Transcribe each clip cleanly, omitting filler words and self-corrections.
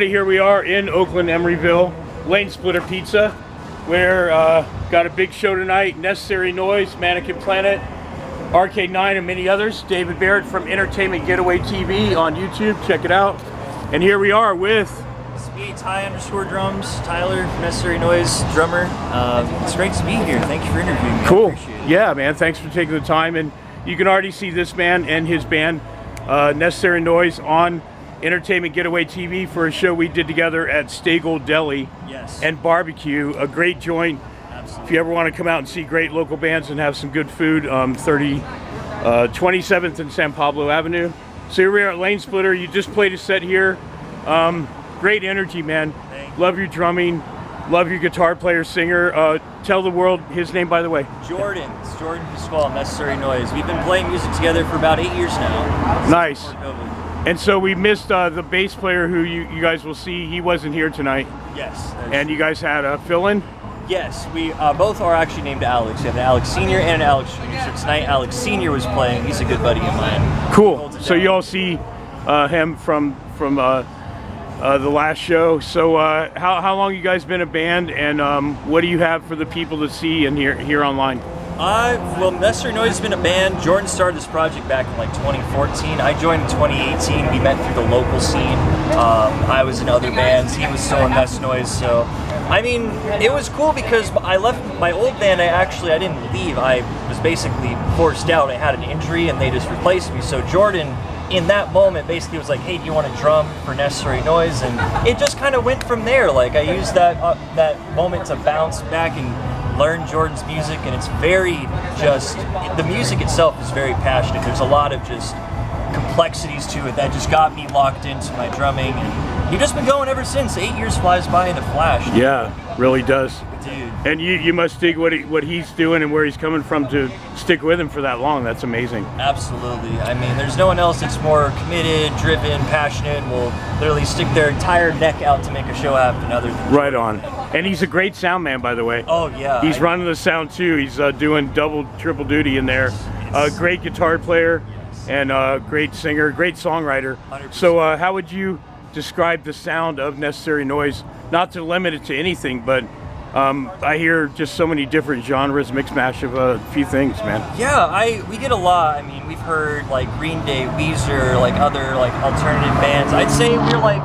Here we are in Oakland, Emeryville, Lanesplitter Pizza, where got a big show tonight. Necessary Noise, Mannequin Planet, Arcade 9, and many others. David Barrett from Entertainment Getaway TV on YouTube. Check it out. And here we are with Speed Ty_drums, Tyler, Necessary Noise drummer. It's great to be here. Thank you for interviewing me. Cool. I appreciate it. Yeah, man. Thanks for taking the time. And you can already see this man and his band, Necessary Noise, on Entertainment Getaway TV for a show we did together at Stagel Deli and Barbecue, a great joint. Absolutely. If you ever want to come out and see great local bands and have some good food, 27th and San Pablo Avenue. So here we are at Lanesplitter. You just played a set here. Great energy, man. Love your drumming. Love your guitar player, singer. Tell the world his name, by the way. Jordan. It's Jordan Pasquale, Necessary Noise. We've been playing music together for about 8 years now. Nice. And so we missed the bass player who you guys will see. He wasn't here tonight. Yes. And you guys had a fill-in? Yes, we both are actually named Alex. We have an Alex Senior and an Alex Junior. So tonight Alex Senior was playing. He's a good buddy of mine. Cool. So you all see him from the last show. So how long you guys been a band, and what do you have for the people to see and hear online? Well, Necessary Noise has been a band. Jordan started this project back in like 2014. I joined in 2018. We met through the local scene. I was in other bands. He was still in Ness Noise. So, I mean, it was cool because I left my old band. I didn't leave. I was basically forced out. I had an injury and they just replaced me. So Jordan, in that moment, basically was like, hey, do you want to drum for Necessary Noise? And it just kind of went from there. Like, I used that moment to bounce back and learn Jordan's music, and it's very the music itself is very passionate. There's a lot of just complexities to it that just got me locked into my drumming, and you've just been going ever since. 8 years flies by in a flash. Yeah, really does. Dude. And you must dig what he's doing and where he's coming from to stick with him for that long. That's amazing. Absolutely. I mean, there's no one else that's more committed, driven, passionate, will literally stick their entire neck out to make a show happen other than right on. And he's a great sound man, by the way. Oh, yeah. He's running the sound, too. He's doing double, triple duty in there. Great guitar player and great singer, great songwriter. 100%. So how would you describe the sound of Necessary Noise? Not to limit it to anything, but I hear just so many different genres, mix mash of a few things, man. Yeah, we get a lot. I mean, we've heard like Green Day, Weezer, like other like alternative bands. I'd say we're like,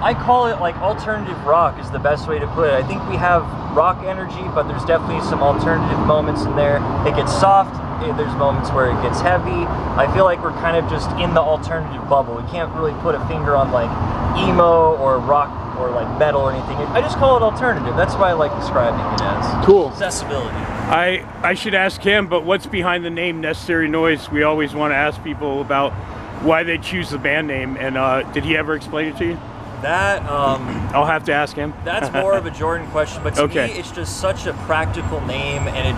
I call it like alternative rock is the best way to put it. I think we have rock energy, but there's definitely some alternative moments in there. It gets soft. There's moments where it gets heavy. I feel like we're kind of just in the alternative bubble. We can't really put a finger on like emo or rock or like metal or anything. I just call it alternative. That's why I like describing it as. Cool. Accessibility. I should ask him, but what's behind the name Necessary Noise? We always want to ask people about why they choose the band name, and did he ever explain it to you? That I'll have to ask him. That's more of a Jordan question, but to me, it's just such a practical name, and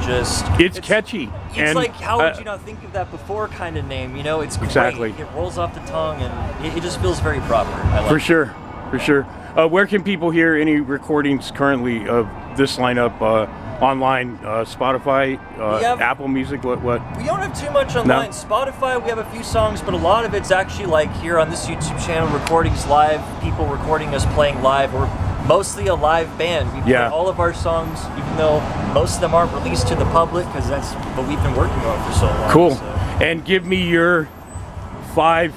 it's catchy. It's like, how would you not think of that before kind of name? You know, it's great. Exactly. It rolls off the tongue, and it just feels very proper. I like for sure. Where can people hear any recordings currently of this lineup? Online, Spotify, Apple Music, what? We don't have too much online. No? Spotify, we have a few songs, but a lot of it's actually like here on this YouTube channel, recordings live, people recording us playing live. We're mostly a live band. We play all of our songs, even though most of them aren't released to the public, because that's what we've been working on for so long. Cool. So. And give me your 5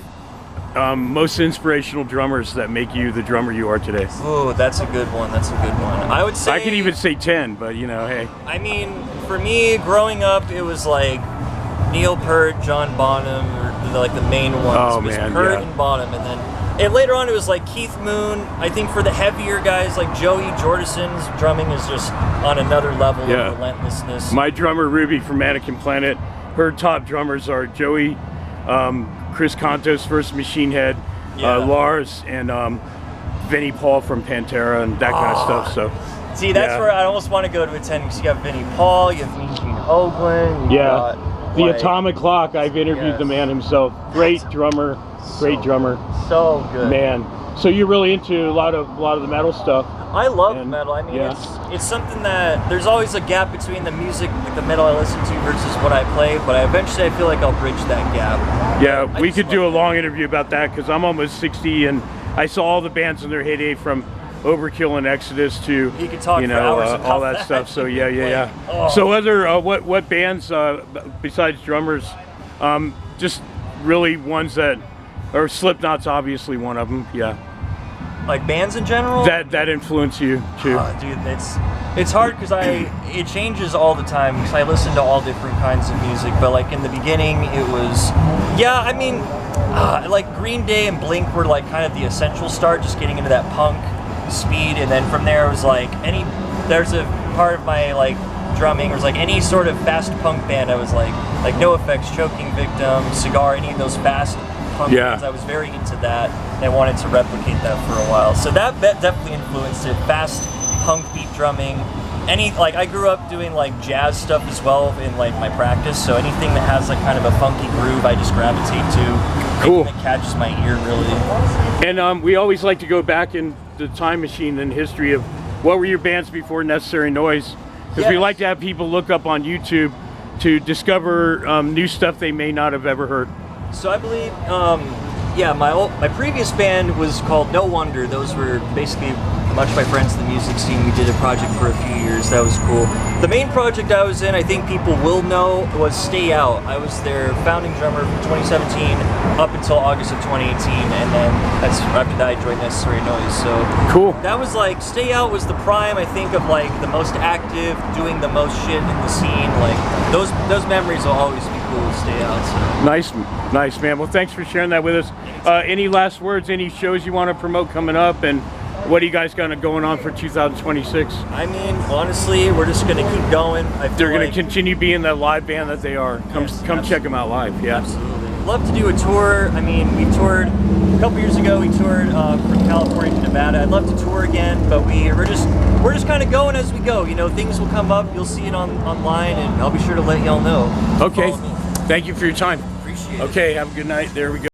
most inspirational drummers that make you the drummer you are today. Oh, that's a good one. I would say I could even say 10, but you know, hey. I mean, for me, growing up, it was like Neil Peart, John Bonham, or like the main ones. Oh, it was man, Peart and Bonham, and later on it was like Keith Moon. I think for the heavier guys like Joey Jordison's drumming is just on another level of relentlessness. My drummer Ruby from Mannequin Planet, her top drummers are Joey, Chris Contos, First Machine Head, Lars, and Vinnie Paul from Pantera and that kind of stuff. So, see, that's where I almost want to go to attend, because you got Vinnie Paul, you have Mean Gene Oakland, the Atomic Clock. I've interviewed the man himself. Great drummer, drummer. So good, man. So you're really into a lot of the metal stuff. I love metal. I mean, it's something that there's always a gap between the music, like the metal I listen to, versus what I play. But eventually, I feel like I'll bridge that gap. Yeah, we could do a long interview about that, because I'm almost 60 and I saw all the bands in their heyday from Overkill and Exodus to you could talk you for know hours about all that stuff. So yeah. Oh. So other what bands besides drummers, just really ones that, or Slipknot's obviously one of them. Yeah. Like bands in general? That influence you too? Dude, it's hard because it changes all the time because I listen to all different kinds of music. But like in the beginning, it was I mean, like Green Day and Blink were like kind of the essential start, just getting into that punk speed, and then from there it was like there's a part of my like drumming was like any sort of fast punk band. I was like NoFX, Choking Victim, Cigar, any of those fast punk bands. I was very into that, and I wanted to replicate that for a while. So that definitely influenced it. Fast punk beat drumming. I grew up doing like jazz stuff as well in like my practice. So anything that has like kind of a funky groove, I just gravitate to. Cool. Anything that catches my ear really. And we always like to go back in the time machine in history of what were your bands before Necessary Noise, because we like to have people look up on YouTube to discover new stuff they may not have ever heard. So I believe, my previous band was called No Wonder. Those were basically a bunch of my friends in the music scene. We did a project for a few years. That was cool. The main project I was in, I think people will know, was Stay Out. I was their founding drummer from 2017 up until August of 2018, and then after that I joined Necessary Noise. So cool. That was like, Stay Out was the prime, I think, of like the most active, doing the most shit in the scene. Like those memories will always be cool to Stay Out. So. Nice, man. Well, thanks for sharing that with us. Any last words? Any shows you want to promote coming up? And what do you guys got going on for 2026? I mean, honestly, we're just going to keep going. They're going to continue being the live band that they are. Come check them out live. Yeah. Absolutely. Love to do a tour. I mean, we toured a couple years ago. We toured from California to Nevada. I'd love to tour again, but we're just kind of going as we go. You know, things will come up. You'll see it online, and I'll be sure to let y'all know. Okay. Thank you for your time. Appreciate it. Okay. Have a good night. There we go.